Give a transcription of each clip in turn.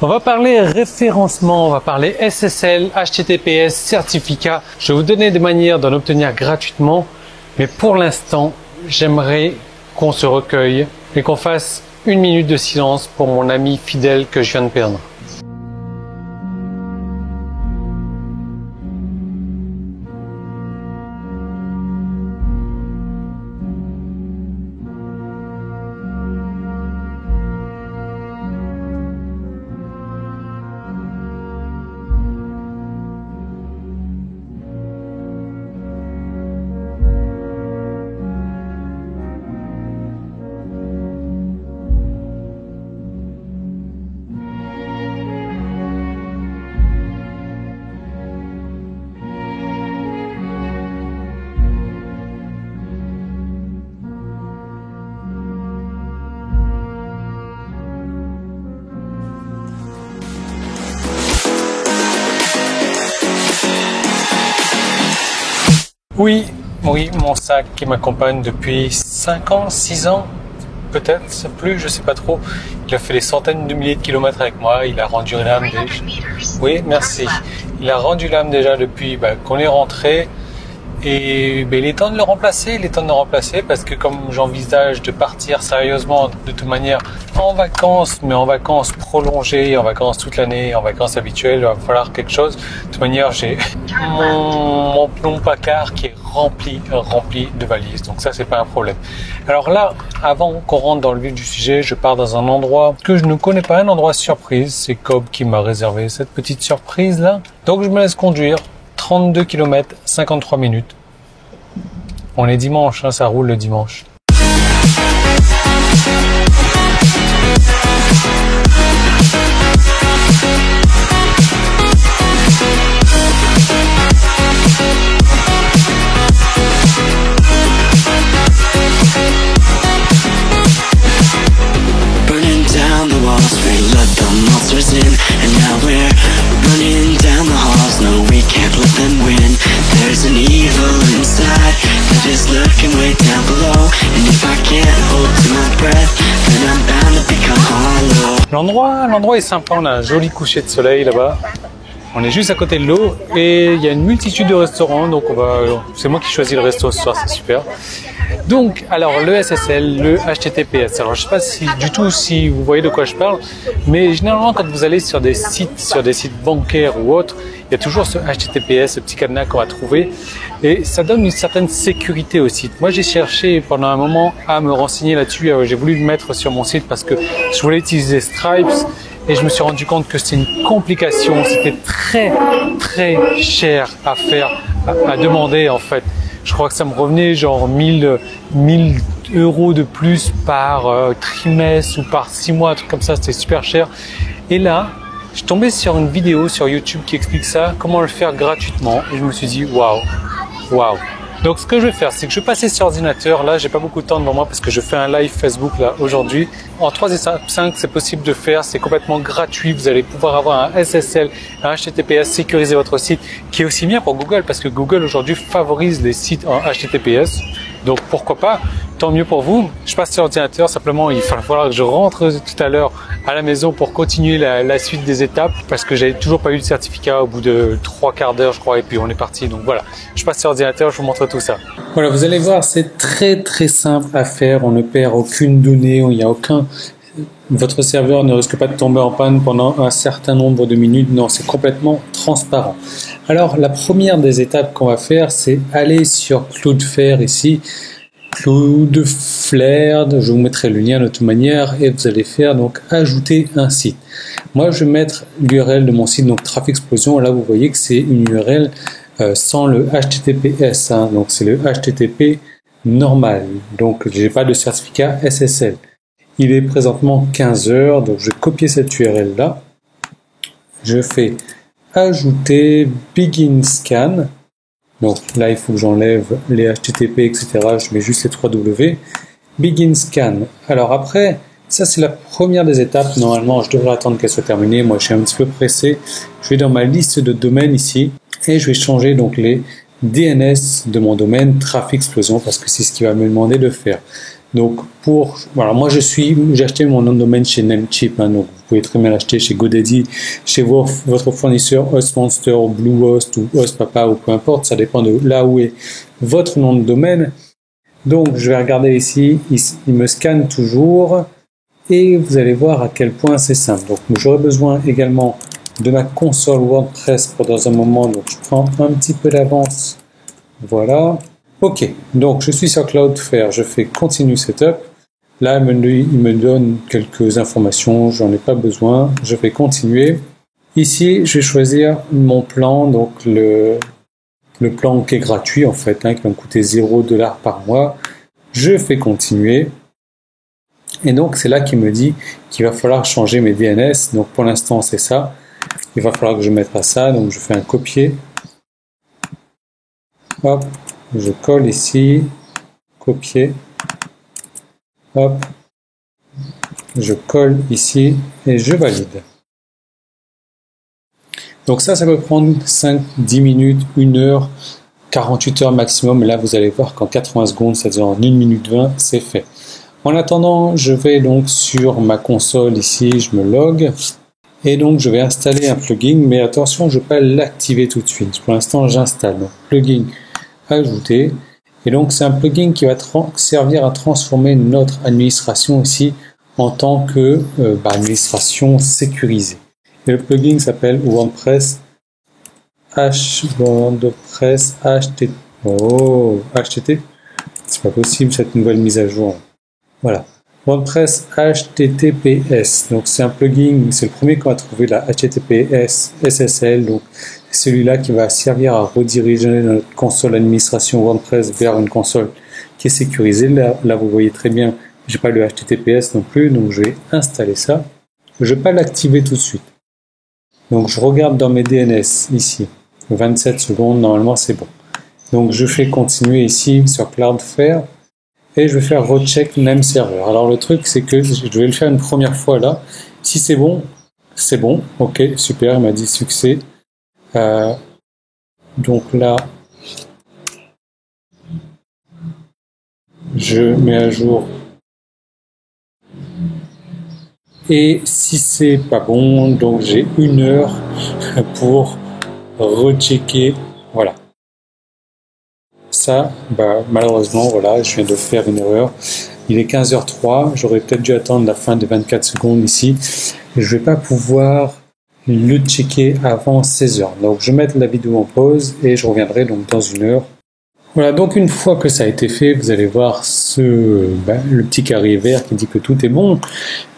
On va parler référencement, on va parler SSL, HTTPS, certificat. Je vais vous donner des manières d'en obtenir gratuitement. Mais pour l'instant, j'aimerais qu'on se recueille et qu'on fasse une minute de silence pour mon ami fidèle que je viens de perdre. Oui, mon sac qui m'accompagne depuis 5 ans, 6 ans, peut-être plus, je sais pas trop. Il a fait des centaines de milliers de kilomètres avec moi, il a rendu l'âme déjà. Oui, merci. Il a rendu l'âme déjà depuis qu'on est rentré. Et il est temps de le remplacer, parce que comme j'envisage de partir sérieusement de toute manière en vacances, mais en vacances prolongées, en vacances toute l'année, en vacances habituelles, il va falloir quelque chose. De toute manière, j'ai mon placard qui est rempli de valises, donc ça c'est pas un problème. Alors là, avant qu'on rentre dans le vif du sujet, je pars dans un endroit que je ne connais pas, un endroit surprise. C'est Cobb qui m'a réservé cette petite surprise là, donc je me laisse conduire. 32 km, 53 minutes. On est dimanche, ça roule le dimanche. Burning down the walls, we let the monsters in, and now we're running down the halls. No, we can't let them win. There's an evil inside that is lurking way down below, and if I can't hold to my breath, then I'm bound to become hollow. L'endroit est sympa, on a un joli coucher de soleil là-bas. On est juste à côté de l'eau et il y a une multitude de restaurants, donc c'est moi qui choisis le resto ce soir, c'est super. Donc, alors le SSL, le HTTPS. Alors, je sais pas si vous voyez de quoi je parle, mais généralement quand vous allez sur des sites bancaires ou autres, il y a toujours ce HTTPS, ce petit cadenas qu'on va trouver, et ça donne une certaine sécurité au site. Moi, j'ai cherché pendant un moment à me renseigner là-dessus. J'ai voulu le mettre sur mon site parce que je voulais utiliser Stripes. Et je me suis rendu compte que c'était une complication, c'était très cher à faire, à demander en fait. Je crois que ça me revenait genre 1000 euros de plus par trimestre ou par 6 mois, un truc comme ça, c'était super cher. Et là, je suis tombé sur une vidéo sur YouTube qui explique ça, comment le faire gratuitement. Et je me suis dit, waouh. Donc ce que je vais faire, c'est que je vais passer sur ordinateur. Là, j'ai pas beaucoup de temps devant moi parce que je fais un live Facebook là aujourd'hui. En 3 étapes 5, c'est possible de faire. C'est complètement gratuit. Vous allez pouvoir avoir un SSL, un HTTPS, sécuriser votre site, qui est aussi bien pour Google parce que Google aujourd'hui favorise les sites en HTTPS. Donc pourquoi pas, tant mieux pour vous. Je passe sur ordinateur, simplement il va falloir que je rentre tout à l'heure à la maison pour continuer la suite des étapes parce que j'avais toujours pas eu de certificat au bout de 3 quarts d'heure je crois et puis on est parti. Donc voilà, je passe sur ordinateur, je vous montre tout ça. Voilà, vous allez voir, c'est très simple à faire, on ne perd aucune donnée, il n'y a votre serveur ne risque pas de tomber en panne pendant un certain nombre de minutes. Non, c'est complètement transparent. Alors, la première des étapes qu'on va faire, c'est aller sur Cloudflare ici. Cloudflare, je vous mettrai le lien de toute manière et vous allez faire donc ajouter un site. Moi, je vais mettre l'URL de mon site, donc Traffic Explosion. Là, vous voyez que c'est une URL sans le HTTPS, donc c'est le HTTP normal. Donc, j'ai pas de certificat SSL. Il est présentement 15 heures, donc je vais copier cette URL là. Je fais ajouter begin scan. Donc là, il faut que j'enlève les HTTP, etc. Je mets juste les 3W. Begin scan. Alors après, ça c'est la première des étapes. Normalement, je devrais attendre qu'elle soit terminée. Moi, je suis un petit peu pressé. Je vais dans ma liste de domaines ici et je vais changer donc les DNS de mon domaine Traffic Explosion parce que c'est ce qui va me demander de faire. Donc voilà, moi j'ai acheté mon nom de domaine chez Namecheap, hein, donc vous pouvez très bien l'acheter chez GoDaddy, chez votre fournisseur HostMonster, Bluehost ou HostPapa ou peu importe, ça dépend de là où est votre nom de domaine. Donc je vais regarder ici, il me scanne toujours et vous allez voir à quel point c'est simple. Donc j'aurai besoin également de ma console WordPress pour dans un moment, donc je prends un petit peu d'avance, voilà. Ok, donc je suis sur Cloudflare, je fais Continue Setup. Là, il me donne quelques informations, j'en ai pas besoin. Je fais Continuer. Ici, je vais choisir mon plan, donc le plan qui est gratuit en fait, hein, qui va me coûter $0 par mois. Je fais Continuer. Et donc, c'est là qu'il me dit qu'il va falloir changer mes DNS. Donc, pour l'instant, c'est ça. Il va falloir que je mette à ça. Donc, je fais un copier. Hop. Je colle ici, copier, hop, je colle ici et je valide. Donc ça peut prendre 5, 10 minutes, 1 heure, 48 heures maximum. Et là, vous allez voir qu'en 80 secondes, c'est-à-dire en 1 minute 20, c'est fait. En attendant, je vais donc sur ma console ici, je me log. Et donc, je vais installer un plugin, mais attention, je ne vais pas l'activer tout de suite. Pour l'instant, j'installe. Donc, plugin ajouter. Et donc, c'est un plugin qui va servir à transformer notre administration ici en tant que administration sécurisée. Et le plugin s'appelle WordPress HTTP. Oh, HTTP. C'est pas possible cette nouvelle mise à jour. Voilà. WordPress HTTPS. Donc, c'est un plugin, c'est le premier qu'on va trouver, la HTTPS SSL. Donc, c'est celui-là qui va servir à rediriger notre console administration WordPress vers une console qui est sécurisée. Là vous voyez très bien, j'ai pas le HTTPS non plus, donc je vais installer ça. Je vais pas l'activer tout de suite. Donc, je regarde dans mes DNS ici. 27 secondes, normalement, c'est bon. Donc, je fais continuer ici sur Cloudflare. Et je vais faire recheck name server. Alors le truc c'est que je vais le faire une première fois là. Si c'est bon, c'est bon. Ok, super, il m'a dit succès. Donc là, je mets à jour. Et si c'est pas bon, donc j'ai 1 heure pour rechecker. Voilà. Ça, malheureusement, voilà, je viens de faire une erreur. Il est 15h03, j'aurais peut-être dû attendre la fin des 24 secondes ici. Je vais pas pouvoir le checker avant 16h. Donc, je vais mettre la vidéo en pause et je reviendrai donc dans 1 heure. Voilà, donc une fois que ça a été fait, vous allez voir le petit carré vert qui dit que tout est bon.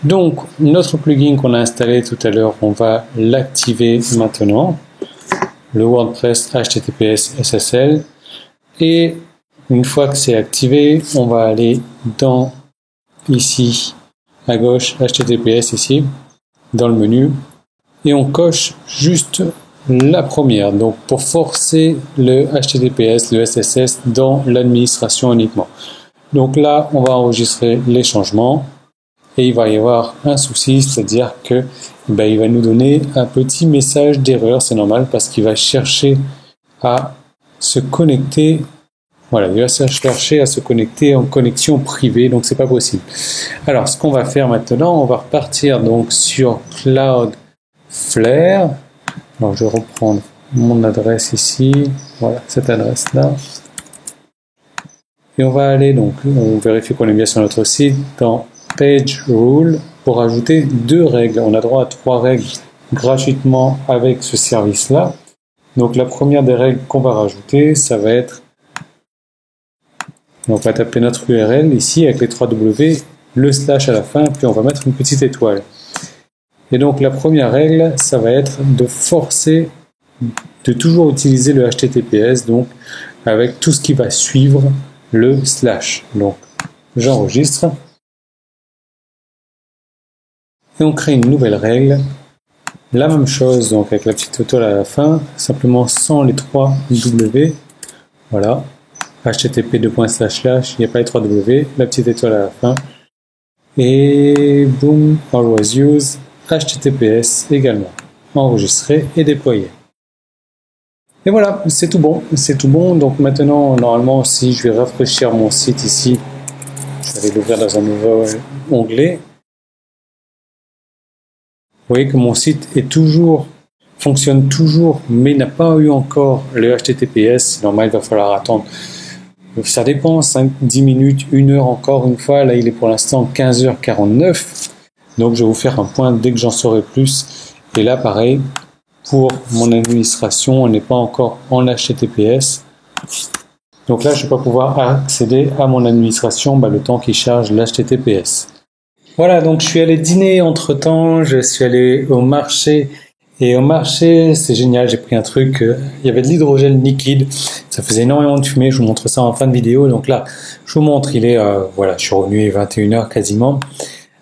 Donc, notre plugin qu'on a installé tout à l'heure, on va l'activer maintenant. Le WordPress HTTPS SSL. Et une fois que c'est activé, on va aller dans ici à gauche HTTPS ici dans le menu et on coche juste la première. Donc pour forcer le HTTPS, le SSS dans l'administration uniquement. Donc là, on va enregistrer les changements et il va y avoir un souci, c'est-à-dire que il va nous donner un petit message d'erreur. C'est normal parce qu'il va chercher à se connecter. Voilà, il va chercher à se connecter en connexion privée, donc c'est pas possible. Alors, ce qu'on va faire maintenant, on va repartir donc sur Cloudflare. Alors, je vais reprendre mon adresse ici. Voilà, cette adresse-là. Et on va aller donc, on vérifie qu'on est bien sur notre site, dans Page Rule pour ajouter 2 règles. On a droit à 3 règles gratuitement avec ce service-là. Donc, la première des règles qu'on va rajouter, ça va être on va taper notre URL ici avec les 3 W, le slash à la fin, puis on va mettre une petite étoile. Et donc la première règle, ça va être de forcer de toujours utiliser le HTTPS, donc avec tout ce qui va suivre le slash. Donc j'enregistre. Et on crée une nouvelle règle. La même chose, donc avec la petite étoile à la fin, simplement sans les 3 W. Voilà. HTTP : il n'y a pas les 3 W, la petite étoile à la fin. Et boom, always use HTTPS également. Enregistrer et déployer. Et voilà, c'est tout bon. C'est tout bon. Donc maintenant, normalement, si je vais rafraîchir mon site ici, je Je vais l'ouvrir dans un nouveau onglet. Vous voyez que mon site fonctionne toujours, mais n'a pas eu encore le HTTPS. Normalement, il va falloir attendre. Ça dépend, 5-10 minutes, 1 heure encore une fois. Là, il est pour l'instant 15h49. Donc, je vais vous faire un point dès que j'en saurai plus. Et là, pareil, pour mon administration, on n'est pas encore en HTTPS. Donc là, je ne vais pas pouvoir accéder à mon administration le temps qu'il charge l'HTTPS. Voilà, donc je suis allé dîner entre-temps, je suis allé au marché. Et au marché, c'est génial, j'ai pris un truc, il y avait de l'hydrogène liquide, ça faisait énormément de fumée, je vous montre ça en fin de vidéo. Donc là, je vous montre, il est, voilà, je suis revenu à 21h quasiment.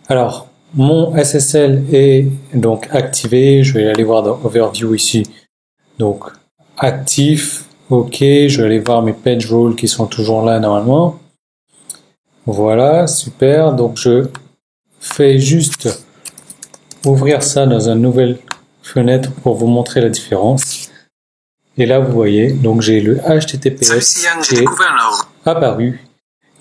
Alors, mon SSL est donc activé, je vais aller voir dans Overview ici. Donc, actif, ok, je vais aller voir mes page roles qui sont toujours là normalement. Voilà, super, donc je fais juste ouvrir ça dans une nouvelle fenêtre pour vous montrer la différence. Et là, vous voyez, donc j'ai le HTTPS qui est apparu.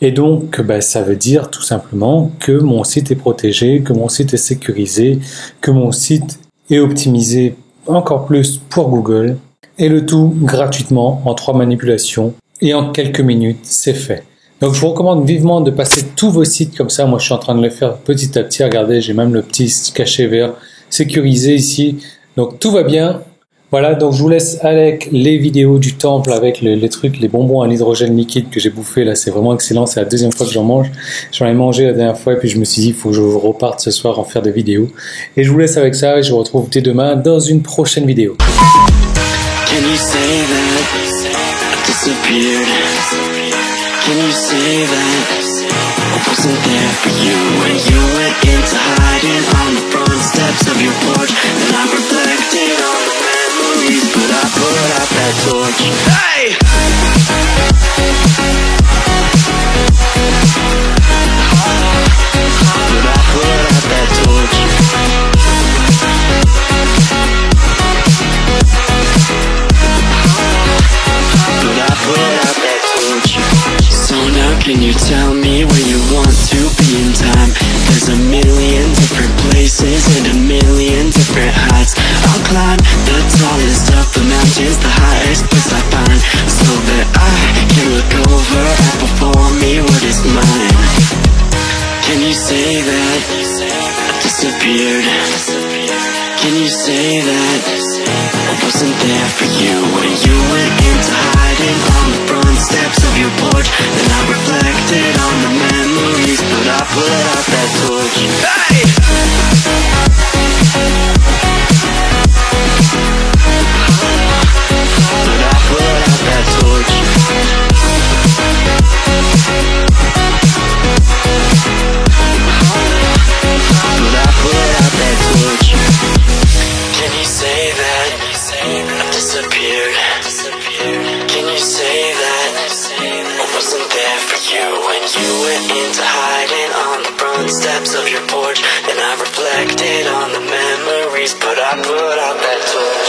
Et donc, ça veut dire tout simplement que mon site est protégé, que mon site est sécurisé, que mon site est optimisé encore plus pour Google. Et le tout gratuitement en 3 manipulations. Et en quelques minutes, c'est fait. Donc, je vous recommande vivement de passer tous vos sites comme ça. Moi, je suis en train de le faire petit à petit. Regardez, j'ai même le petit cachet vert sécurisé ici. Donc, tout va bien. Voilà, donc je vous laisse avec les vidéos du temple avec les trucs, les bonbons à l'hydrogène liquide que j'ai bouffé. Là, c'est vraiment excellent. C'est la deuxième fois que j'en mange. J'en ai mangé la dernière fois et puis je me suis dit, il faut que je reparte ce soir en faire des vidéos. Et je vous laisse avec ça et je vous retrouve dès demain dans une prochaine vidéo. Can you say that I disappeared? Can you say that I wasn't there for you when you went into hiding on the front steps of your porch? And I reflected on the memories, but I put out that torch. Hey! But I put out that torch. So now can you tell me where you want to be in time? There's a million different places and a million different heights. I'll climb the tallest of the mountains, the highest place I find, so that I can look over and before me what is mine. Can you say that I disappeared? Can you say that I wasn't there for you when you went into hiding on the front steps of your porch? Then I reflected on the memories, but I put out that torch. Hey! But I put out that torch. But I put out that torch. Can you say that I disappeared? Can you say that I wasn't there for you when you went into hiding on the front steps of your porch? And I reflected on the memories, but I put out that torch.